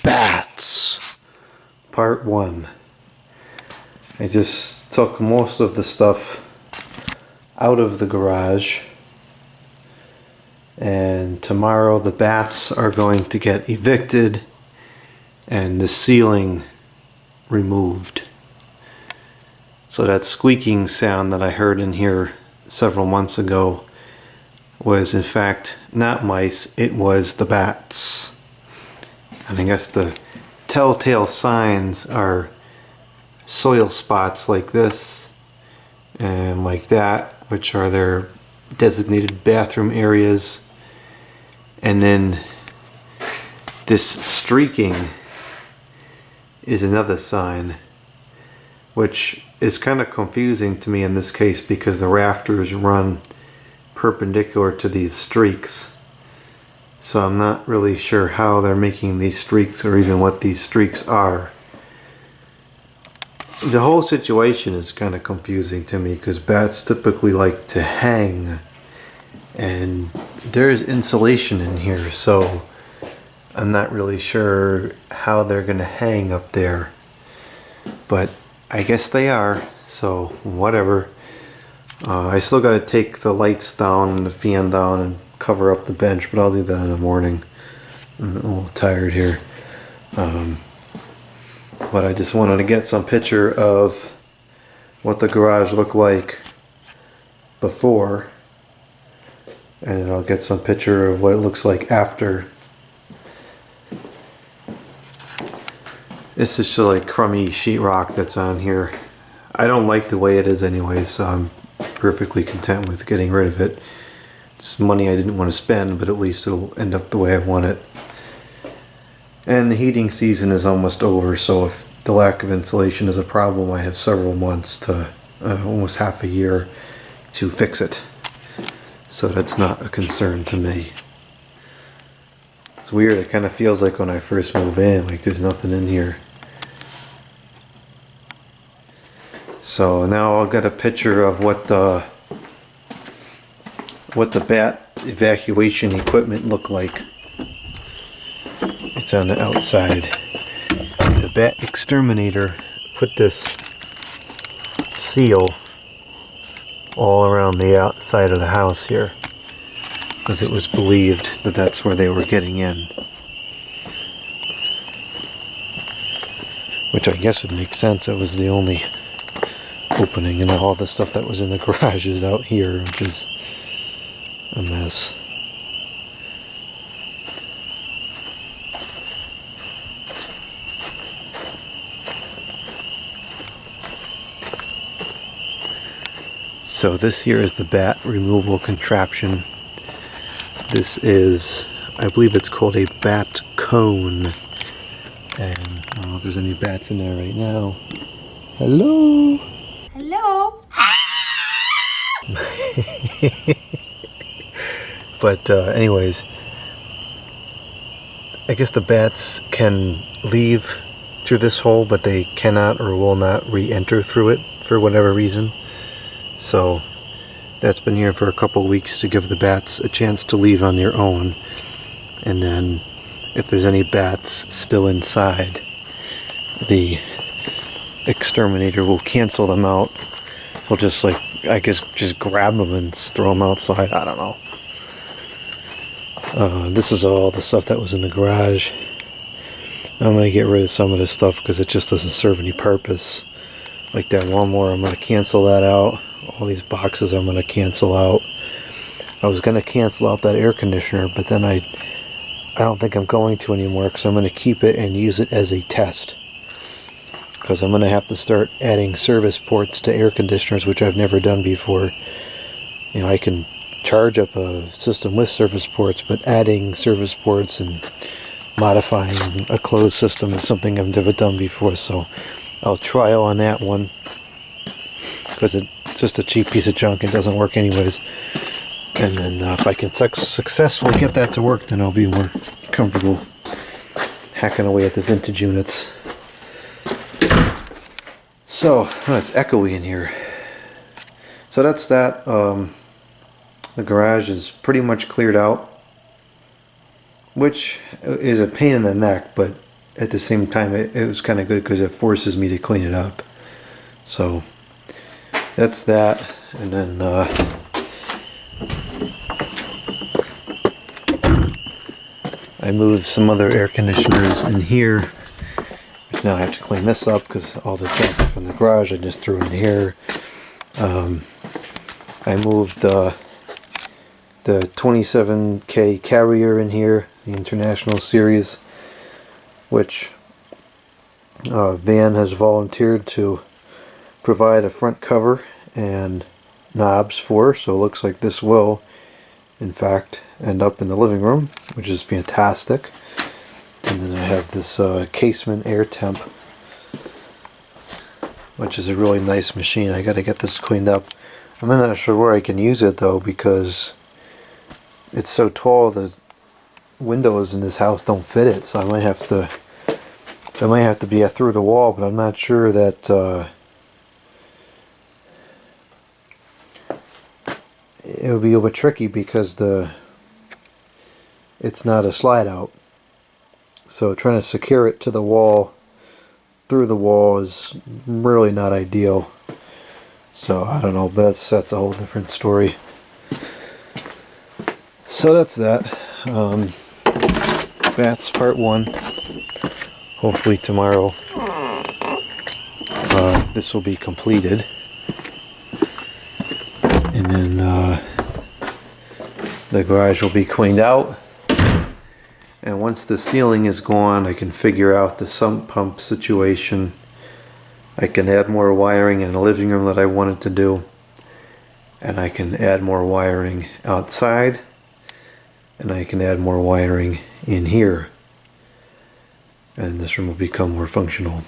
Bats, part 1. I just took most of the stuff out of the garage, and tomorrow the bats are going to get evicted and the ceiling removed. So that squeaking sound that I heard in here several months ago was in fact not mice, it was the bats. And I guess the telltale signs are soil spots like this and like that, which are their designated bathroom areas. And then this streaking is another sign, which is kind of confusing to me in this case because the rafters run perpendicular to these streaks. So I'm not really sure how they're making these streaks or even what these streaks are. The whole situation is kind of confusing to me because bats typically like to hang, and there's insulation in here, so I'm not really sure how they're gonna hang up there, but I guess they are, so whatever. I still gotta take the lights down and the fan down and cover up the bench, but I'll do that in the morning. I'm a little tired here. But I just wanted to get some picture of what the garage looked like before, and I'll get some picture of what it looks like after. This is just like crummy sheetrock that's on here. I don't like the way it is anyway, so I'm perfectly content with getting rid of it. It's money I didn't want to spend, but at least it'll end up the way I want it. And the heating season is almost over, so if the lack of insulation is a problem, I have several months to almost half a year to fix it. So that's not a concern to me. It's weird, it kind of feels like when I first move in, like there's nothing in here. So now I'll get a picture of what the bat evacuation equipment looked like. It's on the outside. The bat exterminator put this seal all around the outside of the house here because it was believed that that's where they were getting in, which I guess would make sense. It was the only opening, and all the stuff that was in the garage is out here, which is a mess. So this here is the bat removal contraption. This is, I believe it's called a bat cone. And I don't know if there's any bats in there right now. Hello? Hello? But anyways, I guess the bats can leave through this hole, but they cannot or will not re-enter through it for whatever reason. So that's been here for a couple weeks to give the bats a chance to leave on their own. And then if there's any bats still inside, the exterminator will cancel them out. He'll just, like, I guess, just grab them and throw them outside. I don't know. This is all the stuff that was in the garage. I'm going to get rid of some of this stuff because it just doesn't serve any purpose. Like that lawnmower, I'm going to cancel that out. All these boxes I'm going to cancel out. I was going to cancel out that air conditioner, but then I don't think I'm going to anymore because I'm going to keep it and use it as a test. Because I'm going to have to start adding service ports to air conditioners, which I've never done before. You know, I can charge up a system with service ports, but adding service ports and modifying a closed system is something I've never done before. So I'll trial on that one because it's just a cheap piece of junk. It doesn't work anyways. And then if I can successfully get that to work, then I'll be more comfortable hacking away at the vintage units. So, it's echoey in here. So that's that. The garage is pretty much cleared out, which is a pain in the neck, but at the same time it was kind of good because it forces me to clean it up. So that's that. And then I moved some other air conditioners in here, which now I have to clean this up because all the junk from the garage I just threw in here. I moved the 27K carrier in here, the International Series, which Van has volunteered to provide a front cover and knobs for, so it looks like this will in fact end up in the living room, which is fantastic. And then I have this Casement Air Temp, which is a really nice machine. I got to get this cleaned up. I'm not sure where I can use it though, because it's so tall the windows in this house don't fit it, so I might have to, that might have to be through the wall, but I'm not sure that it would be a bit tricky because it's not a slide out, so trying to secure it to the wall through the wall is really not ideal. So I don't know, but that's a whole different story. So that's that. That's part one. Hopefully tomorrow this will be completed, and then the garage will be cleaned out. And once the ceiling is gone, I can figure out the sump pump situation. I can add more wiring in the living room that I wanted to do, and I can add more wiring outside, and I can add more wiring in here, and this room will become more functional.